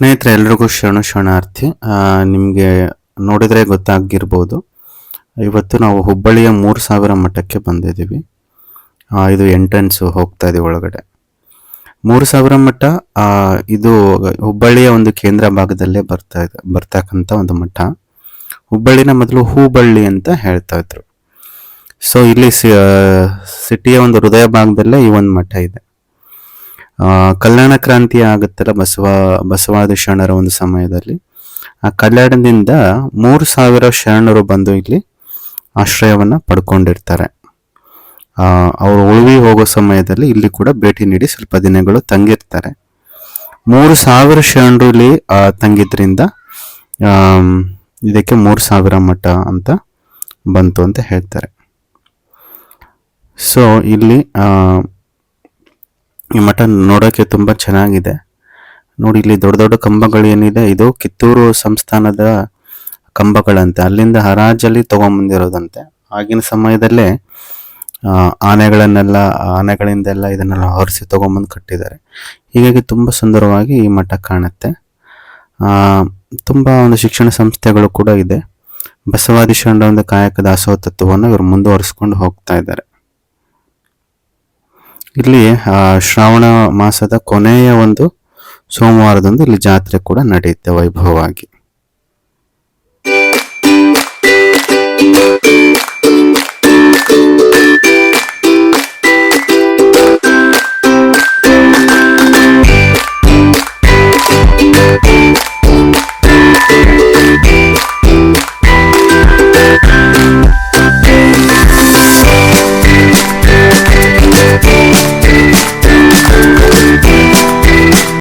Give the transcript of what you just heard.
ಸ್ನೇಹಿತರೆ ಎಲ್ರಿಗೂ ಶರಣಾರ್ಥಿ. ನಿಮಗೆ ನೋಡಿದರೆ ಗೊತ್ತಾಗಿರ್ಬೋದು, ಇವತ್ತು ನಾವು ಹುಬ್ಬಳ್ಳಿಯ 3000 ಮಠಕ್ಕೆ ಬಂದಿದ್ದೀವಿ. ಇದು ಎಂಟ್ರೆನ್ಸ್ ಹೋಗ್ತಾ ಇದೆ ಒಳಗಡೆ. 3000 ಮಠ ಇದು ಹುಬ್ಬಳ್ಳಿಯ ಒಂದು ಕೇಂದ್ರ ಭಾಗದಲ್ಲೇ ಬರ್ತಕ್ಕಂಥ ಒಂದು ಮಠ. ಹುಬ್ಬಳ್ಳಿನ ಮೊದಲು ಹೂಬಳ್ಳಿ ಅಂತ ಹೇಳ್ತಾ ಇದ್ರು. ಸೊ ಇಲ್ಲಿ ಸಿಟಿಯ ಒಂದು ಹೃದಯ ಭಾಗದಲ್ಲೇ ಈ ಒಂದು ಮಠ ಇದೆ. ಕಲ್ಯಾಣ ಕ್ರಾಂತಿ ಆಗುತ್ತಲ್ಲ ಬಸವಾದಿ ಶರಣರ ಒಂದು ಸಮಯದಲ್ಲಿ, ಆ ಕಲ್ಯಾಣದಿಂದ 3000 ಶರಣರು ಬಂದು ಇಲ್ಲಿ ಆಶ್ರಯವನ್ನ ಪಡ್ಕೊಂಡಿರ್ತಾರೆ. ಅವರು ಉಳುವಿ ಹೋಗೋ ಸಮಯದಲ್ಲಿ ಇಲ್ಲಿ ಕೂಡ ಭೇಟಿ ನೀಡಿ ಸ್ವಲ್ಪ ದಿನಗಳು ತಂಗಿರ್ತಾರೆ. 3000 ಶರಣರು ಇಲ್ಲಿ ತಂಗಿದ್ರಿಂದ ಇದಕ್ಕೆ 3000 ಮಠ ಅಂತ ಬಂತು ಅಂತ ಹೇಳ್ತಾರೆ. ಸೊ ಇಲ್ಲಿ ಈ ಮಠ ನೋಡೋಕೆ ತುಂಬಾ ಚೆನ್ನಾಗಿದೆ. ನೋಡಿ, ಇಲ್ಲಿ ದೊಡ್ಡ ದೊಡ್ಡ ಕಂಬಗಳು ಏನಿದೆ, ಇದು ಕಿತ್ತೂರು ಸಂಸ್ಥಾನದ ಕಂಬಗಳಂತೆ, ಅಲ್ಲಿಂದ ಹರಾಜಲ್ಲಿ ತಗೊಂಬಂದಿರೋದಂತೆ. ಆಗಿನ ಸಮಯದಲ್ಲೇ ಆನೆಗಳಿಂದೆಲ್ಲ ಇದನ್ನೆಲ್ಲ ಹೊರಿಸಿ ತಗೊಂಬಂದು ಕಟ್ಟಿದ್ದಾರೆ. ಹೀಗಾಗಿ ತುಂಬಾ ಸುಂದರವಾಗಿ ಈ ಮಠ ಕಾಣುತ್ತೆ. ತುಂಬಾ ಒಂದು ಶಿಕ್ಷಣ ಸಂಸ್ಥೆಗಳು ಕೂಡ ಇದೆ. ಬಸವಾದಿ ಶರಣರ ಒಂದು ಕಾಯಕ ದಾಸೋಹ ತತ್ವವನ್ನು ಇವರು ಮುಂದುವರಿಸಿಕೊಂಡು ಹೋಗ್ತಾ ಇದ್ದಾರೆ. ಇಲ್ಲಿ ಶ್ರಾವಣ ಮಾಸದ ಕೊನೆಯ ಒಂದು ಸೋಮವಾರದಂದು ಇಲ್ಲಿ ಜಾತ್ರೆ ಕೂಡ ನಡೆಯುತ್ತೆ ವೈಭವವಾಗಿ.